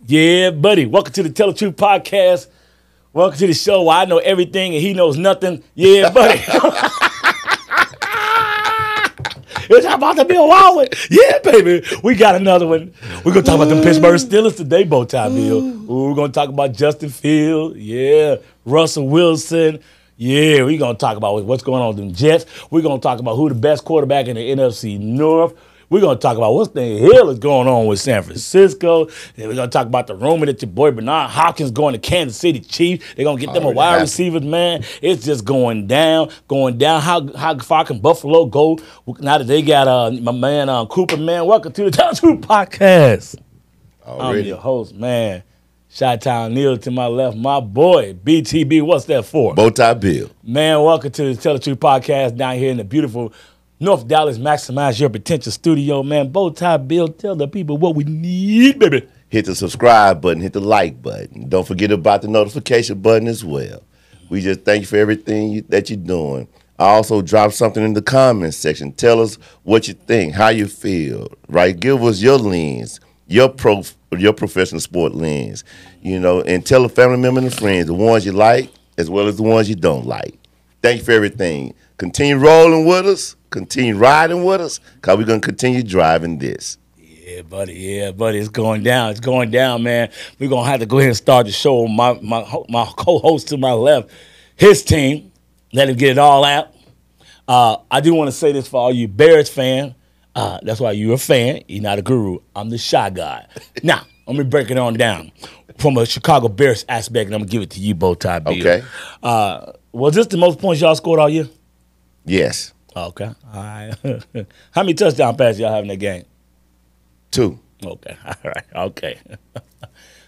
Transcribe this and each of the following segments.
Yeah, buddy. Welcome to the Tell the Truth podcast. Welcome to the show where I know everything and he knows nothing. Yeah, buddy. It's about to be a wild one. Yeah, baby. We got another one. We're going to talk about the Pittsburgh Steelers today, Bowtie Bill. Ooh, we're going to talk about Justin Fields. Yeah. Russell Wilson. Yeah, we're going to talk about what's going on with them Jets. We're going to talk about who the best quarterback in the NFC North. We're going to talk about what the hell is going on with San Francisco. Then we're going to talk about the rumor that your boy Bernard Hopkins going to Kansas City Chiefs. They're going to get them a wide receivers, man. It's just going down. How far can Buffalo go now that they got my man Cooper, man? Welcome to the Tell the Truth podcast. Already. I'm your host, man. Chi-Town Neil to my left, my boy, BTB. What's that for? Bowtie Bill. Man, welcome to the Tell the Truth podcast down here in the beautiful North Dallas Maximize Your Potential studio, man. Bowtie Bill, tell the people what we need, baby. Hit the subscribe button, hit the like button. Don't forget about the notification button as well. We just thank you for everything that you're doing. I also dropped something in the comments section. Tell us what you think, how you feel, right? Give us your lens, your professional sport lens, and tell a family member and friends, the ones you like as well as the ones you don't like. Thank you for everything. Continue rolling with us. Continue riding with us, because we're going to continue driving this. Yeah, buddy. It's going down. It's going down, man. We're going to have to go ahead and start the show. My co-host to my left, his team, let him get it all out. I do want to say this for all you Bears fans. That's why you're a fan. You're not a guru. I'm the shy guy. Now, let me break it on down from a Chicago Bears aspect, and I'm going to give it to you, Bowtie Bill. Okay. Was this the most points y'all scored all year? Yes. Okay. All right. How many touchdown passes y'all have in that game? 2. Okay. All right. Okay.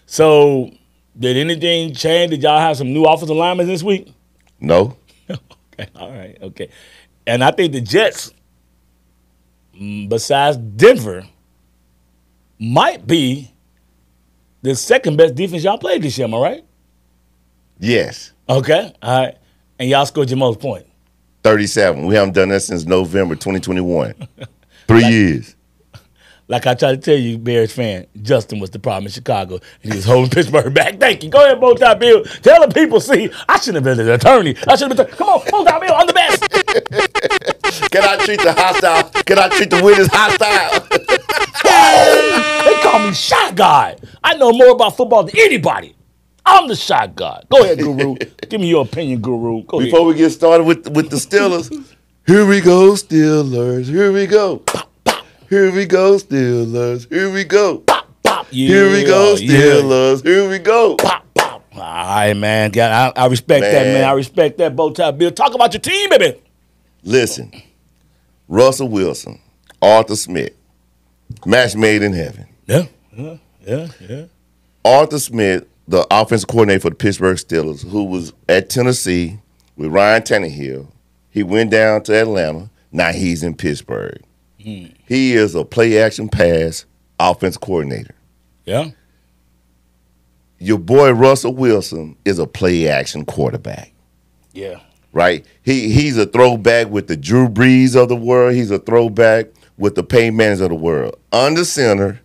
So, did anything change? Did y'all have some new offensive linemen this week? No. Okay. All right. Okay. And I think the Jets, besides Denver, might be the second best defense y'all played this year. Am I right? Yes. Okay. All right. And y'all scored your most points. 37. We haven't done that since November 2021. 3 years. Like I tried to tell you, Bears fan, Justin was the problem in Chicago, and he was holding Pittsburgh back. Thank you. Go ahead, Bowtie Bill. Tell the people, see, I shouldn't have been an attorney. Come on, Bowtie Bill, I'm the best. Can I treat the hostile? Can I treat the winners hostile? They call me Shot Guy. I know more about football than anybody. I'm the shot guy. Go ahead, Guru. Give me your opinion, Guru. Go Before ahead. we get started with the Steelers, here we go, Steelers. Here we go. Pop, pop. Here we go, Steelers. Here we go. Pop, pop. Yeah, here we go, Steelers. Yeah. Here we go. Pop, pop. All right, man. I respect that, man. I respect that, Bowtie Bill. Talk about your team, baby. Listen, Russell Wilson, Arthur Smith, match made in heaven. Yeah. Arthur Smith, the offensive coordinator for the Pittsburgh Steelers, who was at Tennessee with Ryan Tannehill. He went down to Atlanta. Now he's in Pittsburgh. He is a play-action pass offensive coordinator. Yeah. Your boy Russell Wilson is a play-action quarterback. Yeah. Right? He's a throwback with the Drew Brees of the world. He's a throwback with the Peyton Mannings of the world. Under center,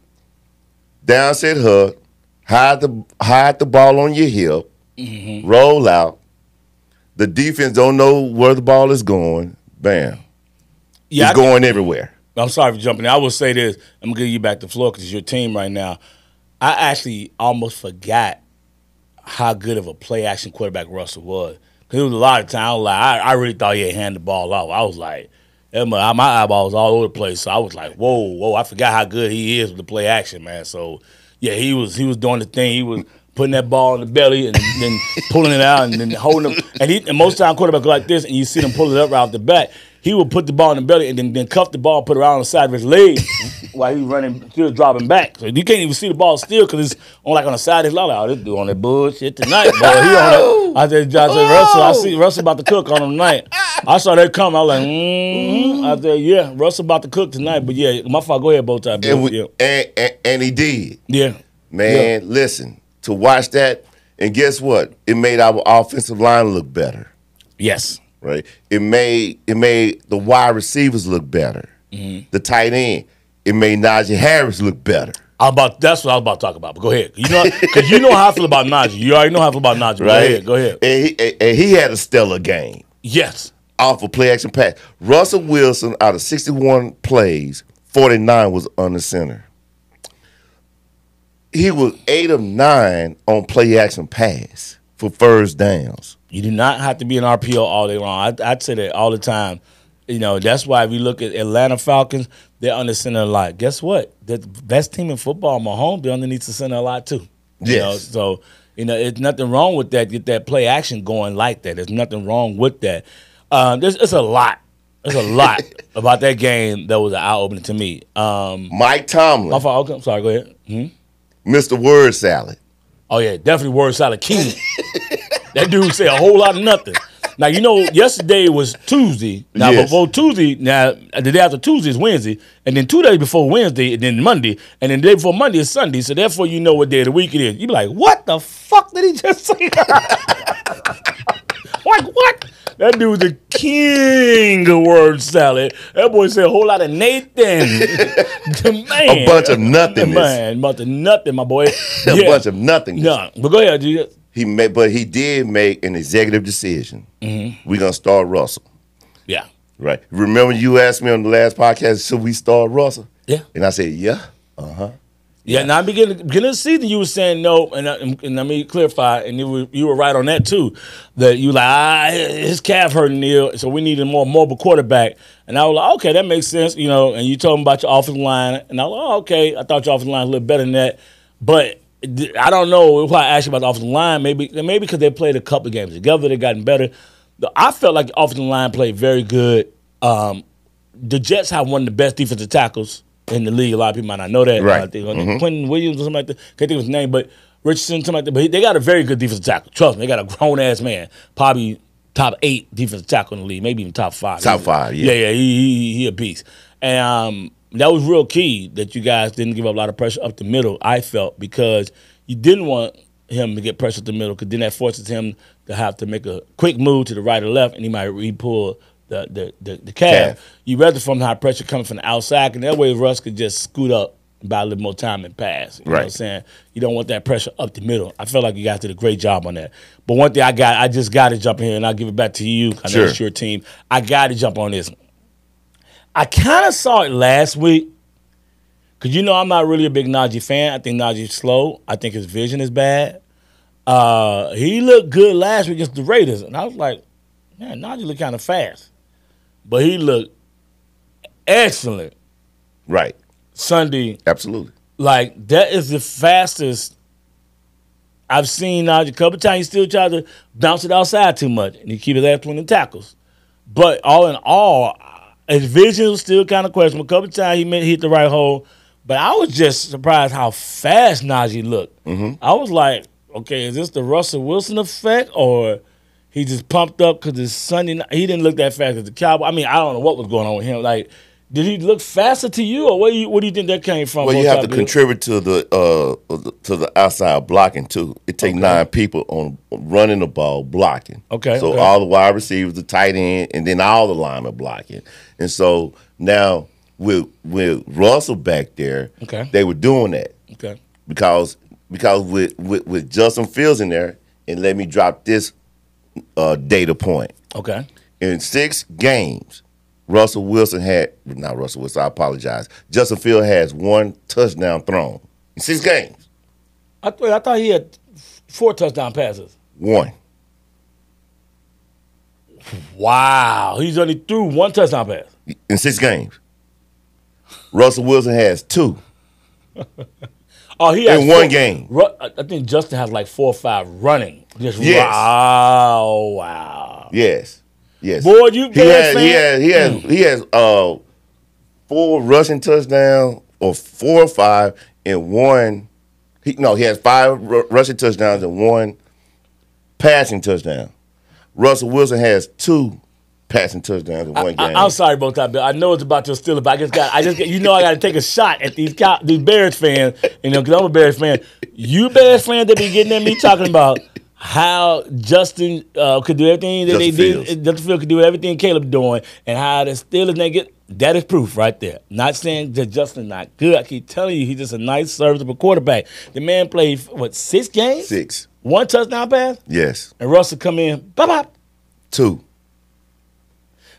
downset hook, hide the ball on your hip, roll out. The defense don't know where the ball is going. Bam. Yeah, it's going everywhere. I'm sorry for jumping in. I will say this. I'm going to give you back the floor because it's your team right now. I actually almost forgot how good of a play-action quarterback Russell was. Because it was a lot of time. I really thought he had handed the ball off. I was like, my eyeballs all over the place. So I was like, whoa. I forgot how good he is with the play-action, man. So, yeah, he was doing the thing. He was putting that ball in the belly and then pulling it out and then holding it. And most time quarterback go like this, and you see them pull it up right off the back. He would put the ball in the belly and then cuff the ball, put it around the side of his leg while he was running, still dropping back. So you can't even see the ball still because it's on the side of his leg. Oh, this dude on that bullshit tonight, boy. I said, Russell, I see Russell about to cook on him tonight. I saw that come. I was like, I said, yeah, Russell about to cook tonight. But yeah, my fault. Go ahead, Bowtie. And he did. Yeah. Man, listen, to watch that, and guess what? It made our offensive line look better. Yes. Right? It made the wide receivers look better. The tight end. It made Najee Harris look better. That's what I was about to talk about. But go ahead. Because you know how I feel about Najee. You already know how I feel about Najee. Right? Go ahead. And he had a stellar game. Yes. Off of play action pass. Russell Wilson, out of 61 plays, 49 was under center. He was 8 of 9 on play action pass for first downs. You do not have to be an RPO all day long. I'd say that all the time. That's why if you look at Atlanta Falcons, they're under center a lot. Guess what? The best team in football, Mahomes, they're underneath the center a lot too. Yes. So, it's nothing wrong with that. Get that play action going like that. There's nothing wrong with that. It's a lot. There's a lot about that game that was an eye-opener to me. Mike Tomlin. Okay, I'm sorry, go ahead. Mr. Word Salad. Oh, yeah, definitely word salad king. That dude said a whole lot of nothing. Now, yesterday was Tuesday. Now, Yes. before Tuesday, the day after Tuesday is Wednesday, and then 2 days before Wednesday, and then Monday, and then the day before Monday is Sunday, so therefore you know what day of the week it is. You be like, what the fuck did he just say? Like, what? That dude's the king of word salad. That boy said a whole lot of Nathan. Man. A bunch of nothingness. Man, a bunch of nothing, my boy. A bunch of nothingness. No, but go ahead, G. But he did make an executive decision. Mm-hmm. We're gonna start Russell. Yeah. Right. Remember you asked me on the last podcast, should we start Russell? Yeah. And I said, yeah. Yeah, now beginning of the season, you were saying no, and let me clarify, and you were right on that too. That you like his calf hurting, Neil, so we need a more mobile quarterback. And I was like, okay, that makes sense, And you told me about your offensive line, and I was like, oh, okay, I thought your offensive line was a little better than that, but I don't know why I asked you about the offensive line. Maybe because they played a couple of games together, they gotten better. I felt like the offensive line played very good. The Jets have one of the best defensive tackles in the league. A lot of people might not know that. Right. Quentin Williams or something like that. Can't think of his name, but Richardson, something like that. But they got a very good defensive tackle. Trust me, they got a grown-ass man. Probably top 8 defensive tackle in the league, maybe even top 5. Top 5, yeah. Yeah, he a beast. And that was real key that you guys didn't give up a lot of pressure up the middle, I felt, because you didn't want him to get pressure up the middle, because then that forces him to have to make a quick move to the right or left, and he might re-pull the calf. You rather from high pressure coming from the outside, and that way Russ could just scoot up about a little more time and pass. You know what I'm saying? You don't want that pressure up the middle. I felt like you guys did a great job on that. But one thing I just got to jump in here, and I'll give it back to you. I know it's your team. I got to jump on this. I kind of saw it last week, because I'm not really a big Najee fan. I think Najee's slow. I think his vision is bad. He looked good last week against the Raiders, and I was like, man, Najee looked kind of fast. But he looked excellent. Right. Sunday. Absolutely. Like, that is the fastest I've seen Najee. A couple times he still tried to bounce it outside too much, and he keep his ass between the tackles. But all in all, his vision was still kind of questionable. A couple times he hit the right hole. But I was just surprised how fast Najee looked. Mm-hmm. I was like, okay, is this the Russell Wilson effect, or he just pumped up because it's Sunday night? He didn't look that fast as the Cowboy. I mean, I don't know what was going on with him. Like, did he look faster to you, or what do you think that came from? Well, you have to contribute to the outside blocking too. It takes 9 people on running the ball, blocking. Okay. So all the wide receivers, the tight end, and then all the line are blocking. And so now with Russell back there, they were doing that. Okay. Because with Justin Fields in there, and let me drop this data point. Okay. In 6 games, Russell Wilson not Russell Wilson, I apologize. Justin Fields has 1 touchdown thrown in 6 games. I thought he had 4 touchdown passes. 1. Wow. He's only threw 1 touchdown pass. In 6 games. Russell Wilson has 2. Oh, he has in 1 game. I think Justin has like 4 or 5 running. Yes. Wow. Yes. Boy, you Bears fan. He has 4 rushing touchdowns, or 4 or 5, and 1. He has 5 rushing touchdowns and 1 passing touchdown. Russell Wilson has 2 passing touchdowns in 1 game. I'm sorry about that, Bill. I know it's about to steal it, but I just got I got to take a shot at these Bears fans, because I'm a Bears fan. You Bears fans that be getting at me talking about how Justin could do everything that they did. Justin Fields could do everything Caleb doing, and how the Steelers That is proof right there. Not saying that Justin's not good. I keep telling you, he's just a nice, serviceable quarterback. The man played, what, 6 games? 6. 1 touchdown pass? Yes. And Russell come in, bop. 2.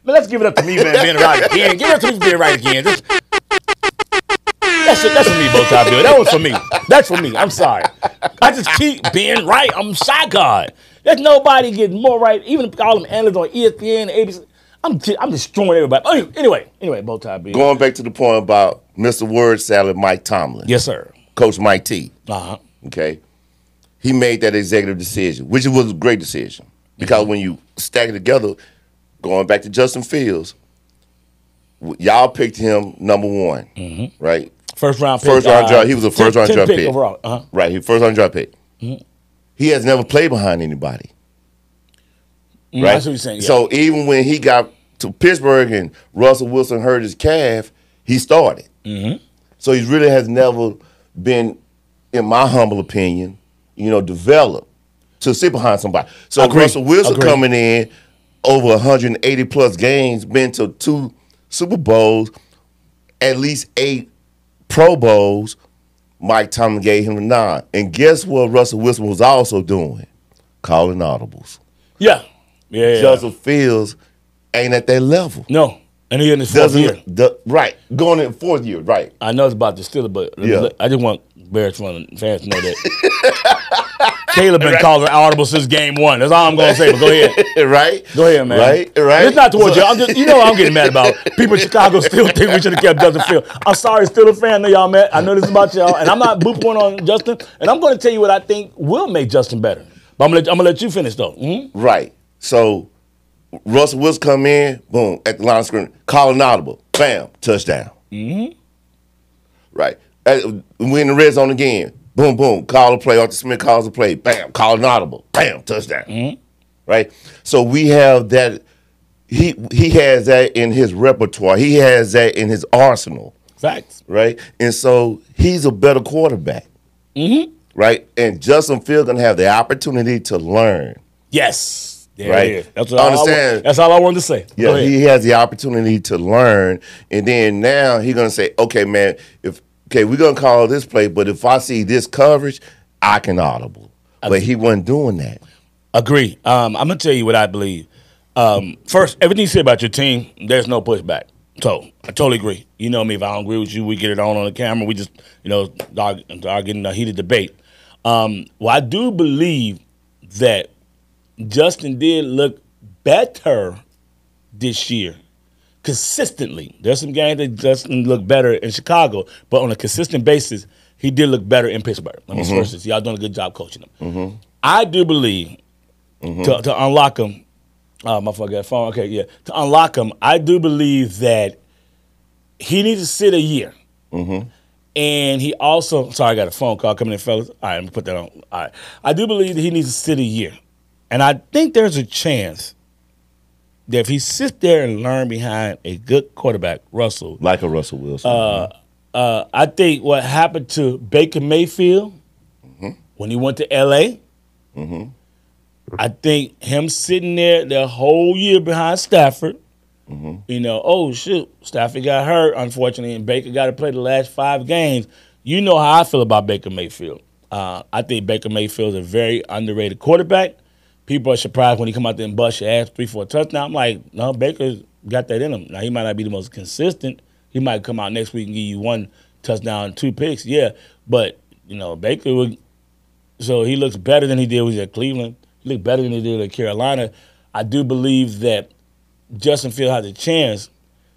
But let's give it up to me, man, being right again. Give it up to me being right again. That's for me, Bowtie Bill. That was for me. That's for me. I'm sorry. I just keep being right. I'm shy God. There's nobody getting more right. Even all them analysts on ESPN, ABC. I'm destroying everybody. Oh, anyway, Bowtie Bill. Going back to the point about Mr. Word Salad, Mike Tomlin. Yes, sir. Coach Mike T. Uh-huh. Okay. He made that executive decision, which was a great decision. Because when you stack it together, going back to Justin Fields, y'all picked him number 1, right? First round pick. First round draft. He was a first round draft pick. Overall. Uh-huh. Right, he first round draft pick. He has never played behind anybody. Right? That's what you're saying. Yeah. So even when he got to Pittsburgh and Russell Wilson hurt his calf, he started. So he really has never been, in my humble opinion, developed to sit behind somebody. So Russell Wilson coming in over 180 plus games, been to 2 Super Bowls, at least 8 Pro Bowls. Mike Tomlin gave him a 9. And guess what Russell Wilson was also doing? Calling audibles. Yeah. Justin Fields ain't at that level. No. And he in his 4th year. Right. Going in 4th year, right. I know it's about the Steelers, but I just want Bears fans to know that. Caleb been calling audible since game 1. That's all I'm going to say, but go ahead. Right? Go ahead, man. Right? It's not towards you. I'm just, what I'm getting mad about. People in Chicago still think we should have kept Justin Fields. I'm sorry, Steelers fan. I know y'all mad. I know this is about y'all. And I'm not booping on Justin. And I'm going to tell you what I think will make Justin better. But I'm going to let you finish, though. Right. So Russell Wilson come in, boom, at the line of scrimmage, calling audible, bam, touchdown. Right. We in the red zone again, boom, boom, call a play. Arthur Smith calls a play, bam, calling audible, bam, touchdown. Right. So we have that. He has that in his repertoire. He has that in his arsenal. Facts. Right. And so he's a better quarterback. Right. And Justin Fields gonna have the opportunity to learn. Yes. There right. It is. That's all I wanted to say. Yeah, he has the opportunity to learn, and then now he's gonna say, "Okay, man, we're gonna call this play, but if I see this coverage, I can audible." But he wasn't doing that. Agree. I'm gonna tell you what I believe. First, everything you said about your team, there's no pushback. So I totally agree. You know me. If I don't agree with you, we get it on the camera. We just getting a heated debate. Well, I do believe that Justin did look better this year, consistently. There's some games that Justin looked better in Chicago, but on a consistent basis, he did look better in Pittsburgh. Let me first this. Y'all doing a good job coaching him. I do believe to unlock him. My fuck got phone. Okay, yeah. To unlock him, I do believe that he needs to sit a year. And he also, sorry, I got a phone call coming in, fellas. All right, I'm gonna put that on. All right, I do believe that he needs to sit a year. And I think there's a chance that if he sits there and learn behind a good quarterback, Russell. Like a Russell Wilson. I think what happened to Baker Mayfield when he went to L.A., I think him sitting there the whole year behind Stafford, oh, shoot, Stafford got hurt, unfortunately, and Baker got to play the last 5 games. You know how I feel about Baker Mayfield. I think Baker Mayfield is a very underrated quarterback. People are surprised when he come out there and bust your ass 3-4 touchdowns. I'm like, no, Baker's got that in him. Now, he might not be the most consistent. He might come out next week and give you 1 touchdown and 2 picks. Yeah, but, Baker would – so he looks better than he did when he was at Cleveland. He looked better than he did at Carolina. I do believe that Justin Fields has a chance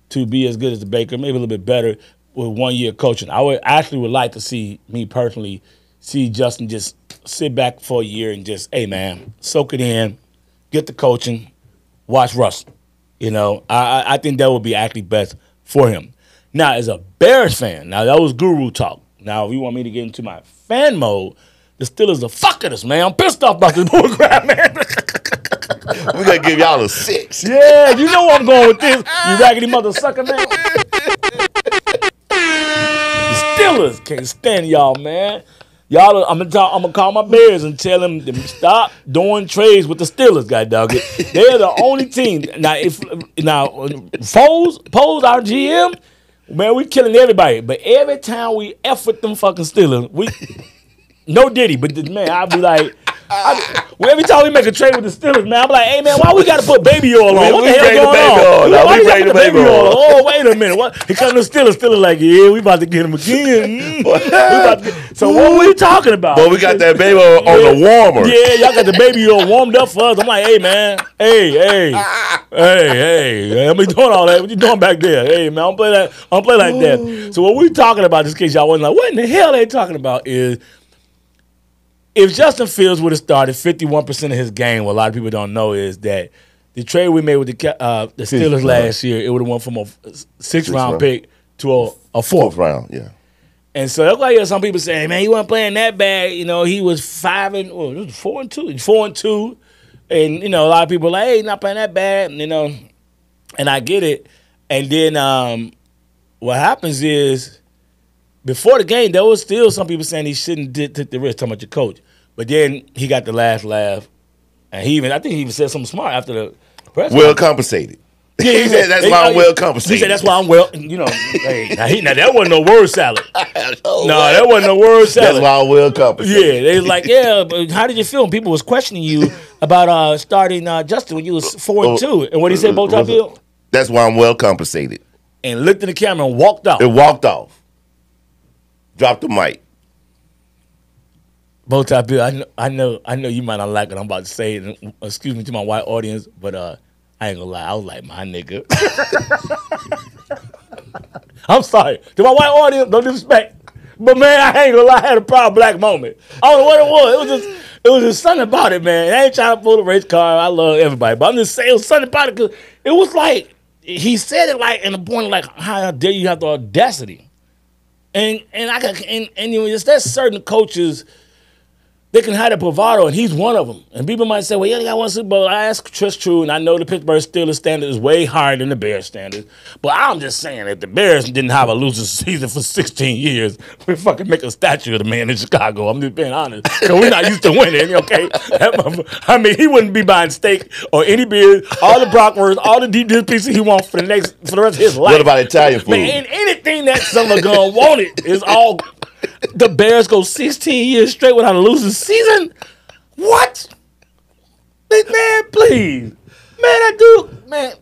to be as good as the Baker, maybe a little bit better with 1 year coaching. I would like to see, me personally, see Justin just sit back for a year and just, hey, man, soak it in, get the coaching, watch Russell. I think that would be actually best for him. Now, as a Bears fan, now that was guru talk. Now, if you want me to get into my fan mode, the Steelers are fucking us, man. I'm pissed off about this bullcrap, man. We're going to give y'all a 6. Yeah, you know where I'm going with this, you raggedy mother sucker, man. The Steelers can't stand y'all, man. Y'all, I'm gonna call my Bears and tell them to stop doing trades with the Steelers. God dog it. They're the only team. Now, Foles, our GM, man, we killing everybody. But every time we F with them fucking Steelers, no Diddy, but man, I'll be like. Every time we make a trade with the Steelers, man, I'm like, hey, man, why we got to put baby oil on? What the hell going on? Why we got to put baby oil on? Oh, wait a minute. What? Here comes the Steelers. Steelers like, yeah, we about to get him again. So what we talking about? But we got that baby oil on the warmer. Yeah, y'all got the baby oil warmed up for us. I'm like, hey, man. Hey. I'm doing all that. What you doing back there? Hey, man, I don't play like that. So what we talking about, just in case y'all wasn't like, what in the hell they talking about is, if Justin Fields would have started 51% of his game, what a lot of people don't know is that the trade we made with the Steelers last year, it would have went from a sixth-round pick to a fourth round. Yeah. And so that's why some people say, man, he wasn't playing that bad. You know, he was 4-2. 4-2. And, you know, a lot of people are like, hey, he's not playing that bad. You know, and I get it. And then what happens is, before the game, there was still some people saying he shouldn't take the risk, talking about your coach. But then he got the last laugh. And I think he even said something smart after the press. Well compensated. Yeah, he said that's why I'm well compensated. He said that's why I'm well, you know. Now that wasn't no word salad. That wasn't no word salad. That's why I'm well compensated. Yeah, they was like, yeah, but how did you feel? And people was questioning you about starting Justin when you was 4-2. And what did he say, Bow-Tie-Bill? That's why I'm well compensated. And looked at the camera and walked off. It walked off. Dropped the mic. Bow-Tie-Bill, I know you might not like what I'm about to say. And, excuse me to my white audience, but I ain't gonna lie. I was like, my nigga. I'm sorry. To my white audience, no disrespect. But man, I ain't gonna lie, I had a proud black moment. I don't know what it was. It was just something about it, man. I ain't trying to pull the race card. I love everybody. But I'm just saying it was something about it because it was like, he said it like in the point like, how dare you have the audacity? And there's certain coaches, they can have the bravado, and he's one of them. And people might say, well, yeah, they got one Super Bowl. That's true, and I know the Pittsburgh Steelers standard is way higher than the Bears standard. But I'm just saying, if the Bears didn't have a losing season for 16 years, we'd fucking make a statue of the man in Chicago. I'm just being honest. Because we're not used to winning, okay? I mean, he wouldn't be buying steak or any beer, all the bratwurst, all the deep dish pizza he wants for the rest of his life. What about Italian food? Man, anything that son of a gun wanted is all... The Bears go 16 years straight without a losing season? What? Man, please. Man, that dude, man.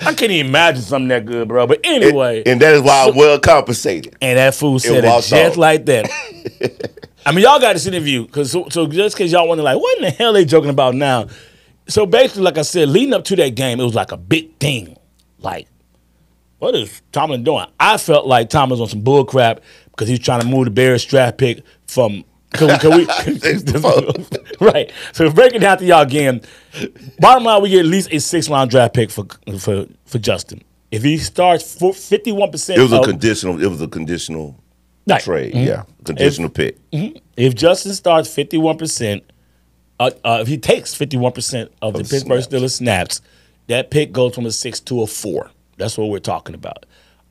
I can't even imagine something that good, bro. But anyway. And that is why I'm well compensated. And that fool said it just like that. I mean, y'all got this interview. So just because y'all wonder, like, what in the hell are they joking about now? So basically, like I said, leading up to that game, it was like a big thing. Like, what is Tomlin doing? I felt like Tomlin was on some bull crap because he was trying to move the Bears draft pick from right. So breaking down to y'all again, bottom line, we get at least a 6th-round draft pick for Justin. If he starts 51%, it was a conditional trade. Mm-hmm. Yeah, conditional pick. Mm-hmm. If Justin starts 51%, if he takes 51% of the Pittsburgh Steelers snaps, that pick goes from a 6 to a 4. That's what we're talking about.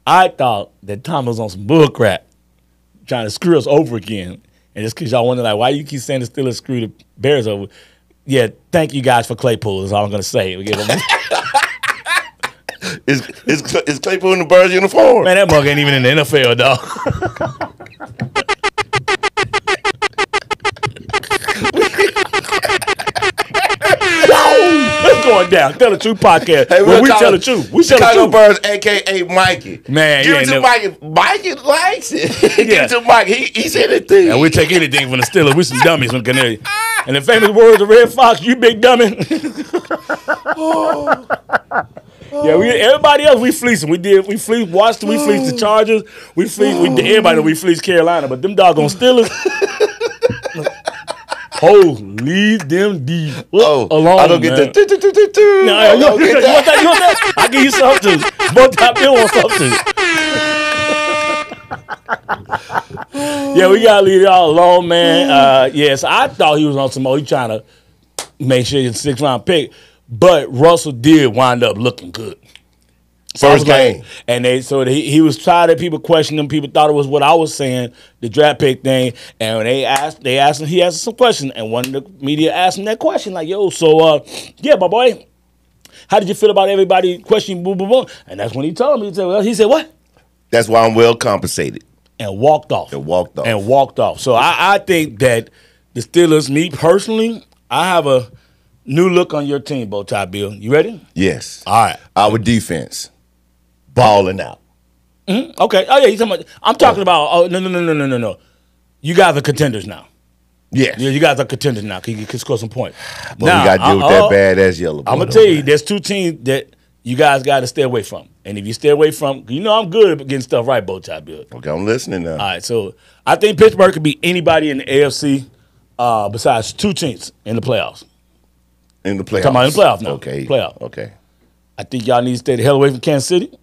I thought that Tom was on some bull crap, trying to screw us over again. And just because y'all wonder, like, why you keep saying the Steelers screw the Bears over? Yeah, thank you guys for Claypool is all I'm going to say. We give him Is Claypool in the Bears uniform? Man, that mug ain't even in the NFL, dog. It's going down. Tell the Truth podcast. Hey, we tell the truth. We tell the truth. Birds, a.k.a. Mikey. Man, give it to Mikey. Mikey likes it. Give it to Mikey. He said anything. And we take anything from the Steelers. We some dummies from Canary. And the famous words of Red Fox, you big dummy. Yeah, everybody else we fleecing. We fleeced Washington, we fleeced the Chargers, we everybody know we fleeced Carolina, but them doggone Steelers. Oh, leave them deep alone. I don't get that. No, you want that? I'll give you something too. Bow-Tie-Bill want something. Yeah, we gotta leave y'all alone, man. So I thought he was on some more. He trying to make sure he's a 6th-round pick, but Russell did wind up looking good. So First game. And he was tired of people questioning him. People thought it was what I was saying, the draft pick thing. And when he asked him some questions. And one of the media asked him that question, like, yo, so, yeah, my boy, how did you feel about everybody questioning boom, boom, boom? And that's when he told me, he said, what? That's why I'm well compensated. And walked off. So I think that the Steelers, me personally, I have a new look on your team, Bowtie Bill. You ready? Yes. All right. Our defense, balling out. Mm-hmm. Okay. Oh, yeah. I'm talking about, no. You guys are contenders now. Yes. Yeah, you guys are contenders now. You can score some points. But now, we got to deal with that badass yellow. I'm going to tell you, there's two teams that you guys got to stay away from. And if you stay away from, I'm good at getting stuff right, Bowtie Bill. Okay, I'm listening now. All right, so I think Pittsburgh could be anybody in the AFC besides two teams in the playoffs. In the playoffs? Talking about in the playoffs now. Okay. Playoff. Okay. I think y'all need to stay the hell away from Kansas City.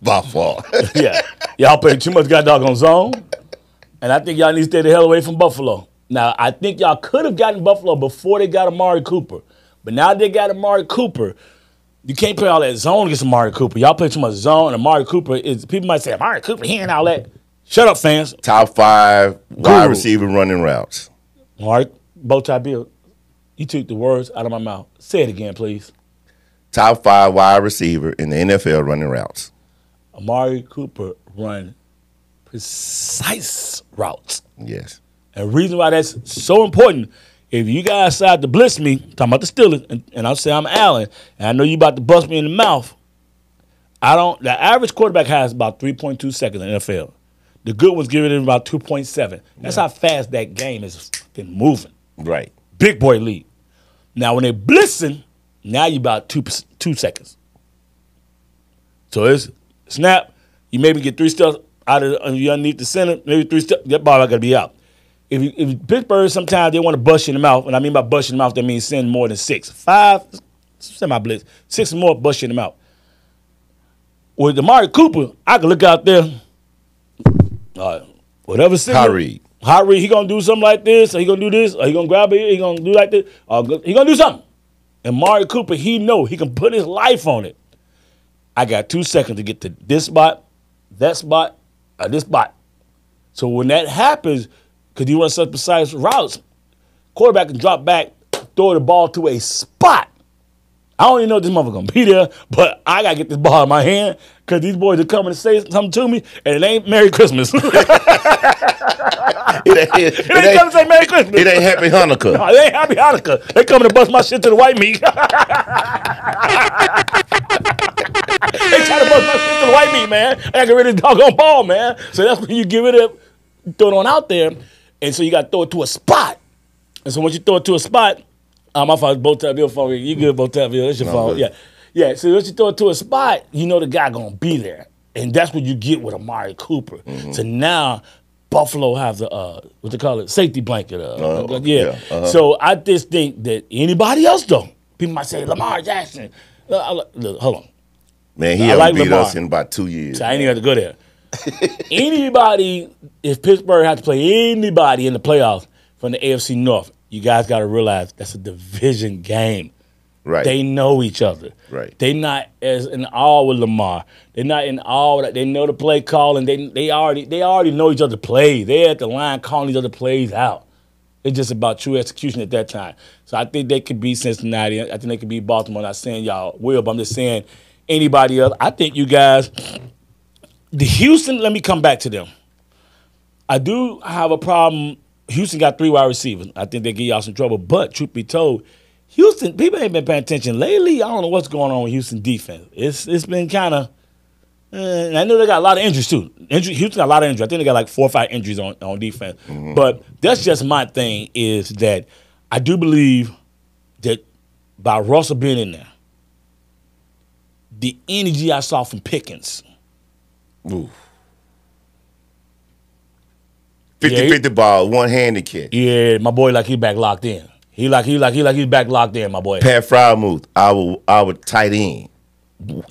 By far. Yeah. Y'all play too much goddamn zone. And I think y'all need to stay the hell away from Buffalo. Now, I think y'all could have gotten Buffalo before they got Amari Cooper. But now they got Amari Cooper. You can't play all that zone against Amari Cooper. Y'all play too much zone, and Amari Cooper is, people might say, Amari Cooper, he ain't all that. Shut up, fans. Top 5 wide receiver running routes. Amari, Bowtie Bill, you took the words out of my mouth. Say it again, please. Top 5 wide receiver in the NFL running routes. Amari Cooper run precise routes. Yes. And the reason why that's so important, if you guys decide to blitz me, talking about the Steelers, and I'll say I'm Allen, and I know you about to bust me in the mouth, the average quarterback has about 3.2 seconds in the NFL. The good ones give it about 2.7. That's how fast that game is fucking moving. Right. Big boy lead. Now, when they're blitzing, now you about 2 seconds. So it's snap, you maybe get 3 steps out of you underneath the center, maybe 3 steps, that ball got to be out. If Pittsburgh, sometimes they want to bust you in the mouth, and I mean by bust you in the mouth, that means send more than 6. 5, semi-blitz, 6 or more, bust you in the mouth. With Amari Cooper, I can look out there, whatever signal. Hot read, he going to do something like this, or he going to do this, or he going to grab it, he going to do like this, or he going to do something. And Amari Cooper, he know he can put his life on it. I got 2 seconds to get to this spot, that spot, or this spot. So when that happens, because he runs such precise routes, quarterback can drop back, throw the ball to a spot. I don't even know if this motherfucker going to be there, but I got to get this ball in my hand because these boys are coming to say something to me, and it ain't Merry Christmas. it ain't coming to say Merry Christmas. It ain't Happy Hanukkah. No, it ain't Happy Hanukkah. They coming to bust my shit to the white meat. They trying to bust my shit to the white meat, man. I got rid of the doggone ball, man. So that's when you give it up, throw it on out there, and so you got to throw it to a spot. And so once you throw it to a spot, my fault, Bowtie Bill phone. You good, Bowtie Bill? It's your phone. Yeah. Yeah, so once you throw it to a spot, you know the guy going to be there. And that's what you get with Amari Cooper. Mm-hmm. So now Buffalo have the, what they call it, safety blanket. So I just think that anybody else, though, people might say, Lamar Jackson. Look, hold on. Man, he hasn't beat us in about 2 years. So I ain't even have to go there. Anybody, if Pittsburgh has to play anybody in the playoffs from the AFC North, you guys got to realize that's a division game. Right. They know each other. Right. They not as in awe with Lamar. They're not in awe that they know the play call and they already know each other plays. They're at the line calling each other plays out. It's just about true execution at that time. So I think they could be Cincinnati. I think they could be Baltimore. I'm not saying y'all will, but I'm just saying anybody else. I think you guys, the Houston, let me come back to them. I do have a problem. Houston got 3 wide receivers. I think they give y'all some trouble. But truth be told, Houston, people ain't been paying attention lately. I don't know what's going on with Houston defense. It's been kind of, I know they got a lot of injuries too. Houston got a lot of injuries. I think they got like 4 or 5 injuries on defense. Mm-hmm. But that's just my thing is that I do believe that by Russell being in there, the energy I saw from Pickens. Ooh. 50-50 ball, one-handed kick. Yeah, my boy like he back locked in. He he's back locked in, my boy. Pat Frymuth, our tight end,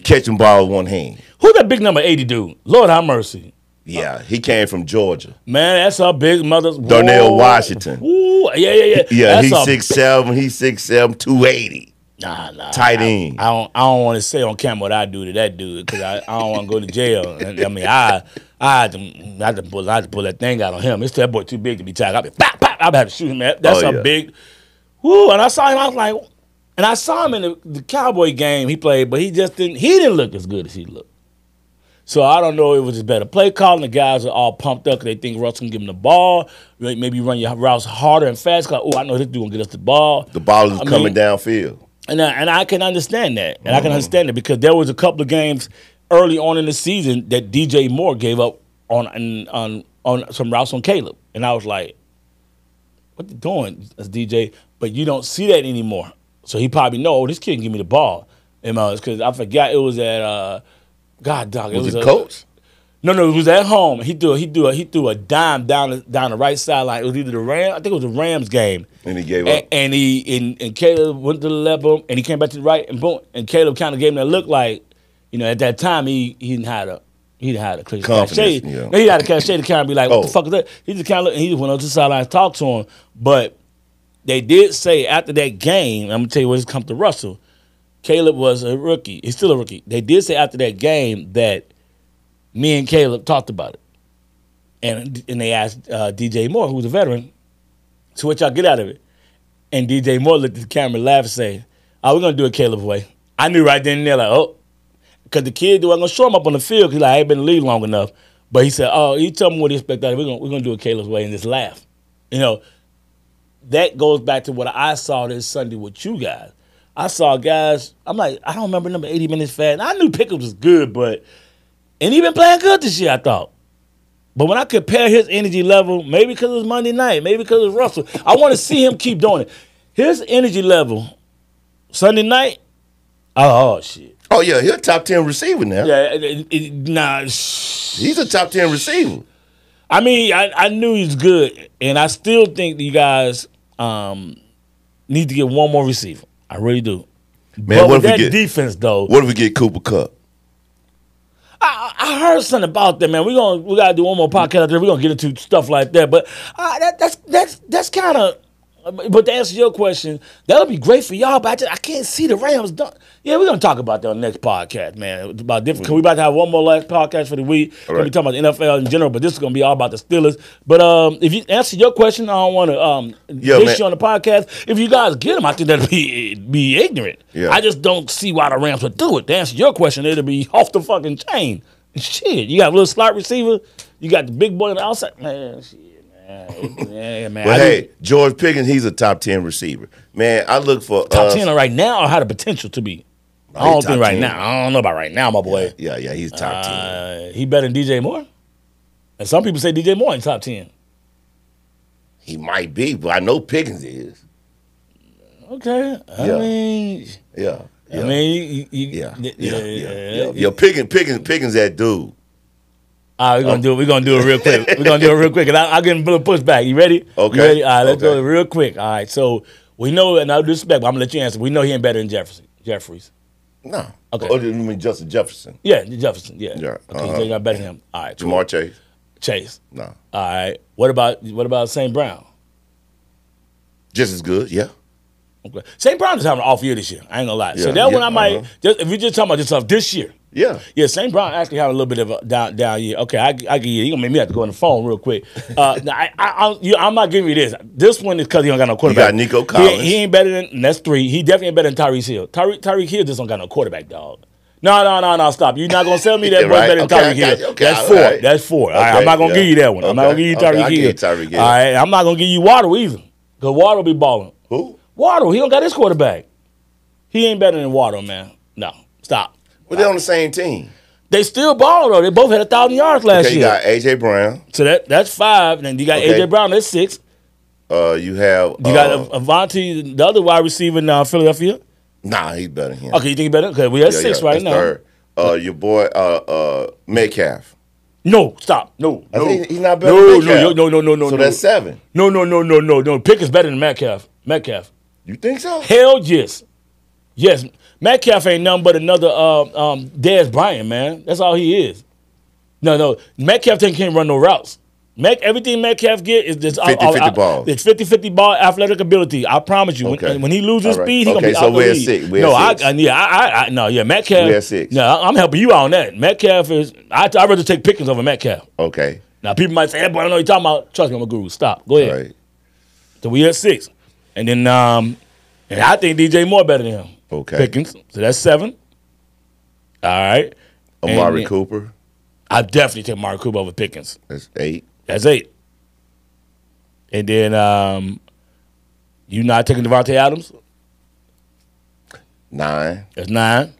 catching ball with one hand. Who that big number 80 dude? Lord have mercy. Yeah, he came from Georgia. Man, that's a big mother. Darnell Washington. Ooh, yeah. Yeah, he's 6'7", 280. Nah. Tight end. I don't want to say on camera what I do to that dude because I don't want to go to jail. And, I mean, I had to pull that thing out on him. It's that boy too big to be tackled. I'd be pop. I'd have to shoot him. That's a big. Whoo! And I saw him. I was like, and I saw him in the Cowboy game he played, but he didn't look as good as he looked. So I don't know if it was just better play calling. The guys are all pumped up because they think Russ can give them the ball. Maybe run your routes harder and fast. Oh, I know this dude gonna get us the ball. The ball is coming downfield. And I can understand that. And I can understand it because there was a couple of games early on in the season that DJ Moore gave up on some routes on Caleb. And I was like, what you doing, that's DJ? But you don't see that anymore. So he probably know, this kid can give me the ball. Because I forgot it was at God dog. Was it Coach? No, it was at home. He threw a dime down the right sideline. It was either the Rams, I think it was the Rams game. And he gave up. And Caleb went to the left of him, and he came back to the right, and boom. And Caleb kind of gave him that look like, at that time he didn't have a clear confidence. Yeah. He had a cachet to kind of be like, what the fuck is that? He just kind of he just went up to the sideline and talked to him. But they did say after that game, I'm gonna tell you what has come to Russell. Caleb was a rookie. He's still a rookie. They did say after that game that me and Caleb talked about it. And they asked DJ Moore, who was a veteran, so what y'all get out of it? And DJ Moore looked at the camera and laughed and say, we're going to do it Caleb's way. I knew right then and there, like, because the kid wasn't going to show him up on the field because I ain't been in the league long enough. But he said, he told me what he expected. We're going to do it Caleb's way and just laugh. That goes back to what I saw this Sunday with you guys. I saw guys, I'm like, I don't remember number 80 minutes fast. I knew Pickles was good, and he been playing good this year, I thought. But when I compare his energy level, maybe because it was Monday night, maybe because it was Russell, I want to see him keep doing it. His energy level, Sunday night, oh shit. Oh, yeah, he's a top 10 receiver now. Yeah, he's a top 10 receiver. I mean, I knew he's good, and I still think you guys need to get one more receiver. I really do. Man, but with that defense, though. What if we get Cooper Kupp? I heard something about that, man. We gotta do one more podcast out there. We're gonna get into stuff like that. But that's kind of. But to answer your question, that would be great for y'all. But I can't see the Rams done. Yeah, we're gonna talk about that on the next podcast, man. It's about different. Cause we about to have one more last podcast for the week. We're talking about the NFL in general, but this is gonna be all about the Steelers. But if you answer your question, I don't want to dish you on the podcast. If you guys get them, I think that'd be ignorant. Yeah. I just don't see why the Rams would do it. To answer your question, it'll be off the fucking chain. Shit, you got a little slot receiver. You got the big boy on the outside. Man, shit. Yeah, man. But hey, George Pickens, he's a top 10 receiver. Man, I look for top 10 right now or had the potential to be. I don't think right 10. Now. I don't know about right now, my boy. Yeah, he's top 10. He better than DJ Moore? And some people say DJ Moore in top 10. He might be, but I know Pickens is. Okay. I mean, yeah. I mean, yeah. Pickens that dude. All right, we're gonna do it real quick. We're gonna do it real quick, and I'll get a little pushback. You ready? Okay. You ready? All right, let's do it real quick. All right, so we know, and I disrespect, but I'm gonna let you answer. We know he ain't better than Jeffries. No. Okay. Oh, you mean Justin Jefferson? Yeah, Jefferson. Yeah. Okay, so you're not better than him. All right. Jamar Chase. Chase. No. All right. What about St. Brown? Just as good. Yeah. Okay. St. Brown is having an off year this year. I ain't gonna lie. So that one I might if we just talking about yourself this year. Yeah. Yeah, St. Brown actually having a little bit of a down year. Okay, I give you. You're gonna make me have to go on the phone real quick. I'm not giving you this. This one is because he don't got no quarterback. You got Nico Collins. He ain't better than. That's 3. He definitely ain't better than Tyreek Hill. Tyreek Hill just don't got no quarterback, dog. No. Stop. You're not gonna sell me that boy better than Tyreek Hill. Okay, that's 4. Right. That's 4. All right, I'm not gonna give you that one. I'm not gonna give you Tyreek Hill. All right, I'm not gonna give you Waddle either. Because Waddle be balling. Who? Waddle. He don't got his quarterback. He ain't better than Waddle, man. No. Stop. Well, they're on the same team. They still ball though. They both had 1,000 yards last year. You got AJ Brown. So that's 5. Then you got AJ Brown. That's 6. You got Avante, the other wide receiver in Philadelphia. Nah, he's better than him. Okay, you think he's better? Okay, we have 6 right now. Third. Your boy Metcalf. No, stop. No. He's not better than Metcalf. No. So that's 7. No. Pick is better than Metcalf. You think so? Hell yes. Yes. Metcalf ain't nothing but another Dez Bryant, man. That's all he is. No. Metcalf can't run no routes. Everything Metcalf get is just 50-50 ball. It's 50-50 ball, athletic ability. I promise you. Okay. When he loses speed, he's okay, gonna be so out the we're league. six. We're No, six. Metcalf. We're 6. No, I'm helping you out on that. Metcalf is. I'd rather take Pickens over Metcalf. Okay. Now people might say, "Hey, boy, I don't know what you're talking about." Trust me, I'm a guru. Stop. Go ahead. All right. So we at 6, and then and I think DJ Moore better than him. Okay. Pickens. So that's 7. All right. Amari Cooper. I definitely take Amari Cooper over Pickens. That's 8. That's 8. And then you not taking Devontae Adams? 9. That's 9.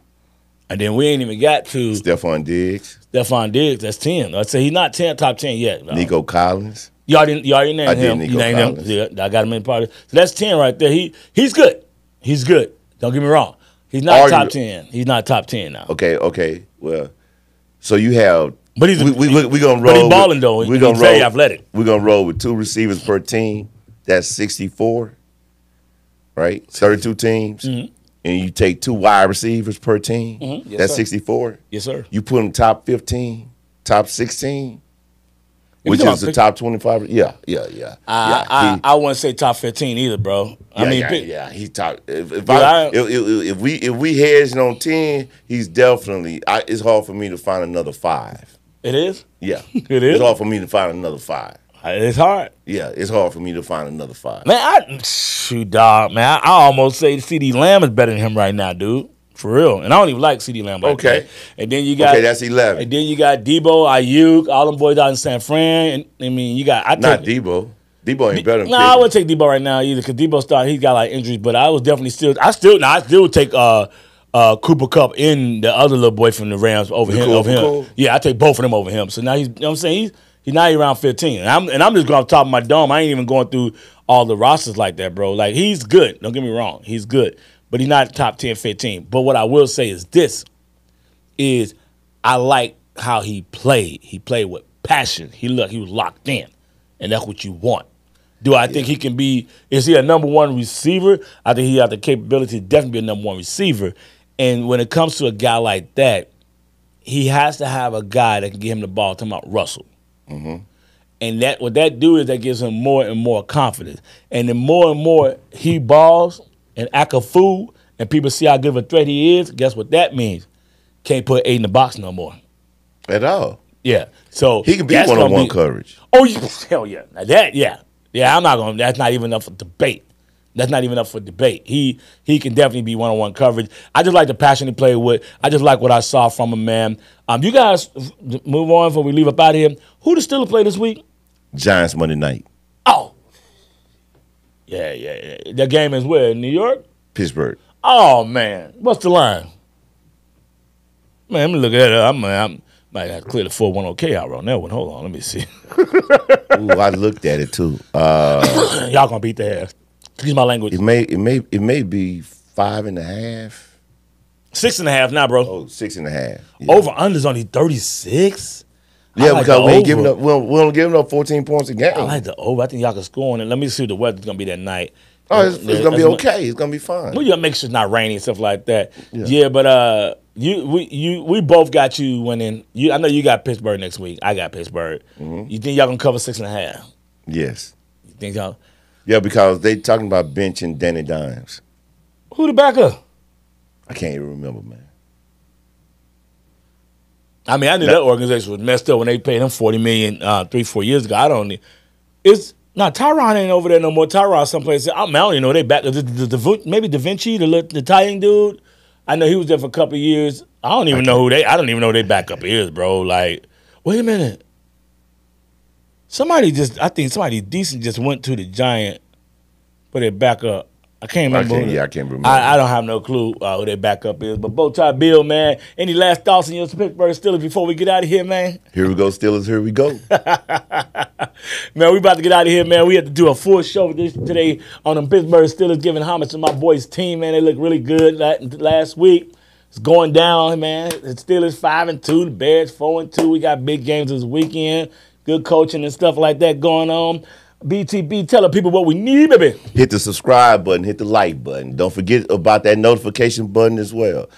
And then we ain't even got to Stephon Diggs. That's 10. I'd say he's not top 10 yet. No. Nico Collins. You already named him. Nico You named Collins. him. Yeah, I got him in part. So that's 10 right there. He's good. He's good. Don't get me wrong. He's not top 10. He's not top 10 now. Okay. Well, so you have. But he's we gonna roll. But he's balling though. We're gonna he's roll. very athletic. We're gonna roll with 2 receivers per team. That's 64. Right, 32 teams, and you take 2 wide receivers per team. Yes, that's sir. 64. Yes, sir. You put them top 15, top 16, You which talking is the about top 25. Yeah. I wouldn't say top 15 either, bro. He's top. If we hedging on 10, he's definitely. It's hard for me to find another 5. It is? Yeah, It is? It's hard for me to find another 5. It's hard. Yeah, it's hard for me to find another 5. Man, shoot, dog, man. I almost say CD Lamb is better than him right now, dude. For real. And I don't even like CD Lamb like Okay. that. And then you got that's 11. And then you got Debo, Ayuk, all them boys out in San Fran. And I mean, you got Not Debo. Debo ain't better than No, I wouldn't take Debo right now either because Debo he got like injuries, but I was definitely I still would take Cooper Kupp and the other little boy from the Rams over him. Cool. Yeah, I take both of them over him. So now he's you know what I'm saying? He's not around 15. And I'm just going off the top of my dome. I ain't even going through all the rosters like that, bro. Like, he's good. Don't get me wrong. He's good. But he's not top 10, 15. But what I will say is this, is I like how he played. He played with passion. He was locked in. And that's what you want. Do I think he can be – is he a number 1 receiver? I think he has the capability to definitely be a number 1 receiver. And when it comes to a guy like that, he has to have a guy that can get him the ball. Talking about Russell. Mm-hmm. And what that do is that gives him more and more confidence. And the more and more he balls and act a fool and people see how good of a threat he is, guess what that means? Can't put 8 in the box no more. At all. Yeah. So he can be one-on-one coverage. Oh, hell yeah. Now that, yeah. Yeah, I'm not going to – that's not even up for debate. That's not even up for debate. He can definitely be one-on-one coverage. I just like the passion he played with. I just like what I saw from him, man. You guys move on before we leave up out of here. Who the Steelers play this week? Giants Monday night. Oh. Yeah. That game is where? New York? Pittsburgh. Oh, man. What's the line? Man, let me look at it. I might have to clear the 410K out on that one. Hold on. Let me see. Ooh, I looked at it, too. Y'all going to beat the ass. Excuse my language. It may be 5.5. 6.5 now, bro. Oh, 6.5. Yeah. Over under's only 36. Yeah, like because we ain't giving up. We don't give up 14 points a game. I like the over. I think y'all can score on it. Let me see what the weather's gonna be that night. Oh, it's gonna be okay. It's gonna be fine. Well, you gotta make sure it's not raining and stuff like that. Yeah, but we both got you winning. I know you got Pittsburgh next week. I got Pittsburgh. Mm-hmm. You think y'all gonna cover 6.5? Yes. You think y'all? Yeah, because they talking about benching Danny Dimes. Who the backup? I can't even remember, man. I mean, I knew that organization was messed up when they paid him $40 million 3-4 years ago. I don't need. It's not Tyron ain't over there no more. Tyron someplace. I don't even know they back. Maybe Da Vinci, the Italian dude. I know he was there for a couple of years. I don't even know who they. I don't even know who they backup is, bro. Like, wait a minute. I think somebody decent just went to the Giant for their backup. I can't remember. I can't remember. I don't have no clue who their backup is. But Bowtie Bill, man, any last thoughts on your Pittsburgh Steelers before we get out of here, man? Here we go, Steelers. Here we go. Man, we about to get out of here, man. We had to do a full show today on the Pittsburgh Steelers, giving homage to my boys' team, man. They looked really good last week. It's going down, man. The Steelers 5-2, the Bears 4-2. We got big games this weekend. Good coaching and stuff like that going on. BTB, tell the people what we need, baby. Hit the subscribe button, hit the like button. Don't forget about that notification button as well.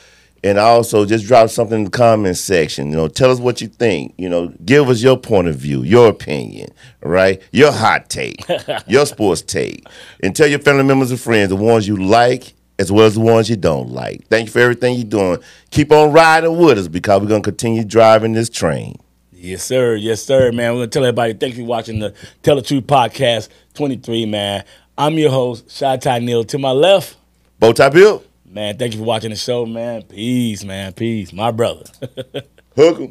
And also just drop something in the comment section. You know, tell us what you think. You know, give us your point of view, your opinion, all right? Your hot take, your sports take. And tell your family members and friends the ones you like as well as the ones you don't like. Thank you for everything you're doing. Keep on riding with us because we're going to continue driving this train. Yes, sir. Yes, sir, man. We're going to tell everybody thank you for watching the Tell the Truth Podcast 23, man. I'm your host, Shy-Ty Neal. To my left, Bowtie Bill. man, thank you for watching the show, man. Peace, man. Peace. My brother. Hook 'em.